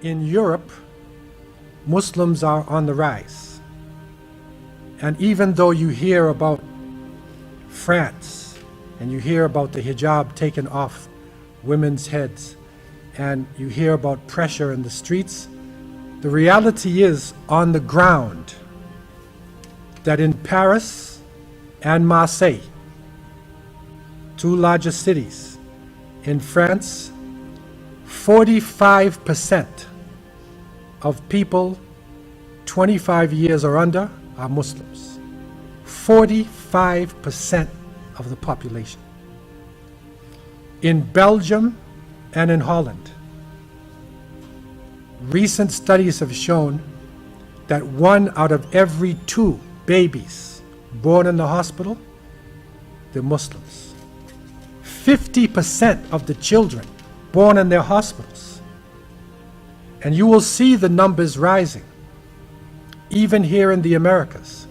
in Europe, Muslims are on the rise. And even though you hear about France and you hear about the hijab taken off women's heads and you hear about pressure in the streets, the reality is on the ground that in Paris and Marseille, two largest cities, in France, 45% of people 25 years or under are Muslims. 45% of the population. In Belgium and in Holland, recent studies have shown that 1 out of every 2 babies born in the hospital, they're Muslims. 50% of the children born in their hospitals. And you will see the numbers rising. Even here in the Americas,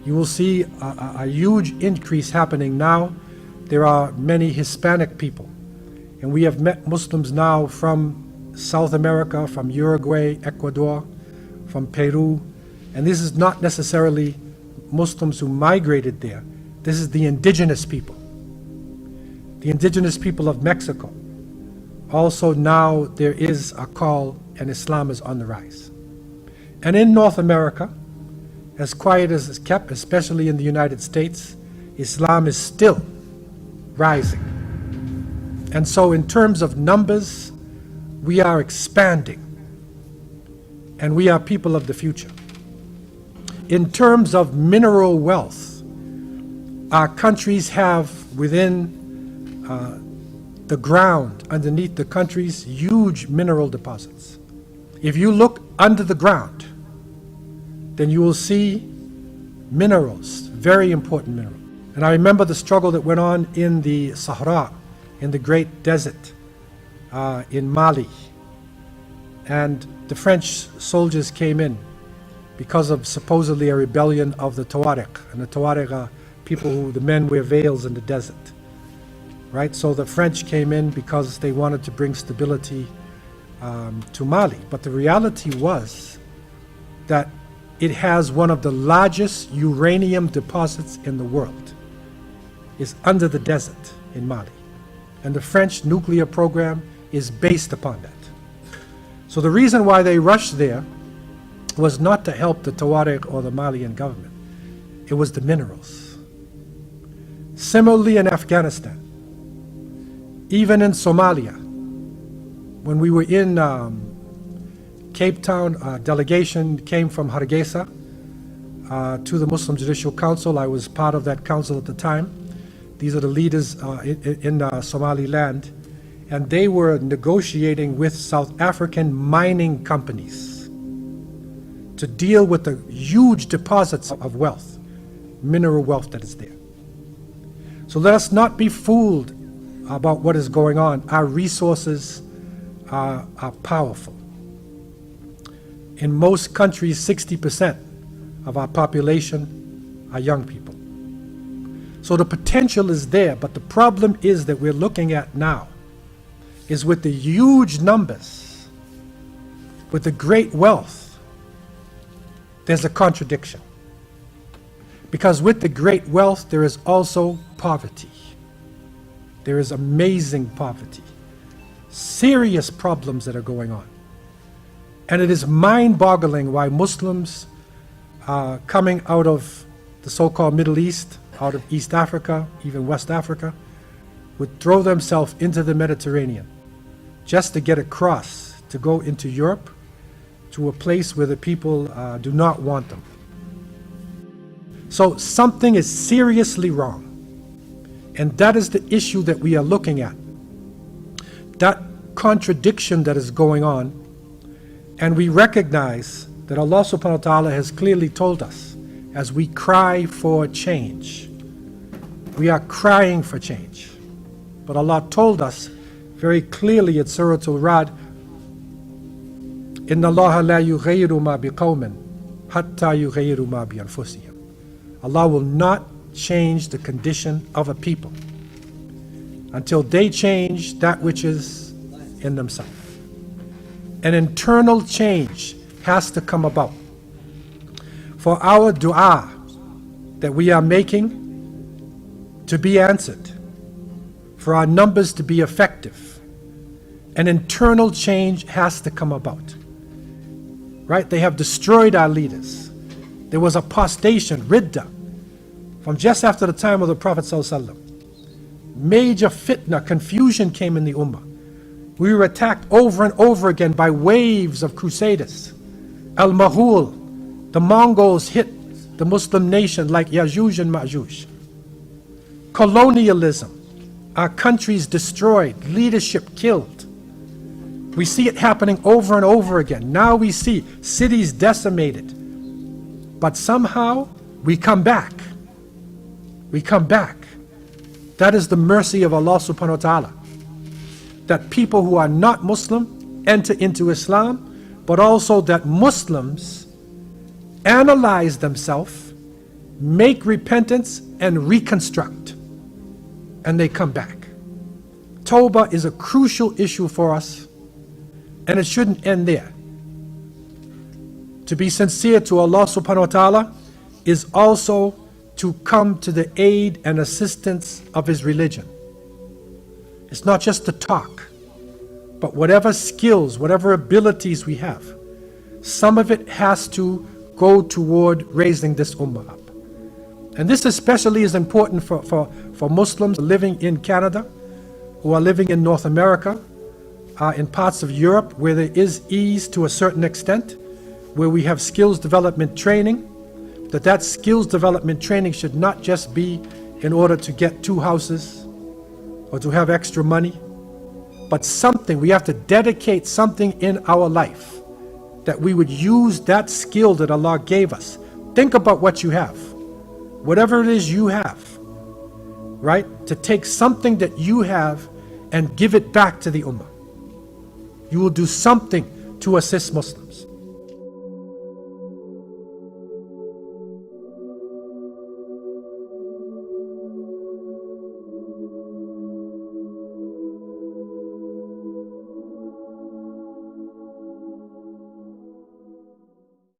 you will see a huge increase happening now. There are many Hispanic people, and we have met Muslims now from South America, from Uruguay, Ecuador, from Peru, and this is not necessarily Muslims who migrated there. This is the indigenous people of Mexico. Also now there is a call, and Islam is on the rise. And in North America, as quiet as it's kept, especially in the United States, Islam is still rising. And so in terms of numbers, we are expanding, and we are people of the future. In terms of mineral wealth, our countries have within the ground, underneath the countries, huge mineral deposits. If you look under the ground, then you will see minerals, very important minerals. And I remember the struggle that went on in the Sahara, in the Great Desert, in Mali. And the French soldiers came in because of supposedly a rebellion of the Tuareg. And the Tuareg are people who, the men wear veils in the desert. Right? So the French came in because they wanted to bring stability to Mali. But the reality was that it has one of the largest uranium deposits in the world. It's under the desert in Mali. And the French nuclear program is based upon that. So the reason why they rushed there was not to help the Tuareg or the Malian government. It was the minerals. Similarly in Afghanistan, even in Somalia, when we were in Cape Town, a delegation came from Hargeisa to the Muslim Judicial Council. I was part of that council at the time. These are the leaders in Somaliland, and they were negotiating with South African mining companies to deal with the huge deposits of wealth, mineral wealth that is there. So let us not be fooled about what is going on. Our resources are powerful. In most countries, 60% of our population are young people. So the potential is there, but the problem is that we're looking at now is with the huge numbers, with the great wealth, there's a contradiction. Because with the great wealth, there is also poverty. There is amazing poverty, serious problems that are going on. And it is mind-boggling why Muslims coming out of the so-called Middle East, out of East Africa, even West Africa, would throw themselves into the Mediterranean just to get across, to go into Europe, to a place where the people do not want them. So something is seriously wrong. And that is the issue that we are looking at. That contradiction that is going on. And we recognize that Allah subhanahu wa ta'ala has clearly told us, as we cry for change, we are crying for change. But Allah told us very clearly in Surah Al-Ra'd, Inna Allah la yughayyiru ma biqawmin hatta yughayyiru ma bi anfusihim. Allah will not change the condition of a people until they change that which is in themselves. An internal change has to come about for our dua that we are making to be answered, for our numbers to be effective. An internal change has to come about. Right? They have destroyed our leaders. There was apostation, ridda, from just after the time of the Prophet ﷺ. Major fitna, confusion came in the ummah. We were attacked over and over again by waves of crusaders. Al-Maghul, the Mongols hit the Muslim nation like Yajuj and Majuj. Colonialism, our countries destroyed, leadership killed. We see it happening over and over again. Now we see cities decimated. But somehow we come back. We come back. That is the mercy of Allah subhanahu wa ta'ala. That people who are not Muslim enter into Islam, but also that Muslims analyze themselves, make repentance, and reconstruct. And they come back. Tawbah is a crucial issue for us, and it shouldn't end there. To be sincere to Allah subhanahu wa ta'ala is also to come to the aid and assistance of His religion. It's not just to talk, but whatever skills, whatever abilities we have, some of it has to go toward raising this ummah up. And this especially is important for Muslims living in Canada, who are living in North America, in parts of Europe where there is ease to a certain extent, where we have skills development training, that skills development training should not just be in order to get 2 houses or to have extra money, but something, we have to dedicate something in our life that we would use that skill that Allah gave us. Think about what you have, whatever it is you have, right? To take something that you have and give it back to the ummah. You will do something to assist Muslims.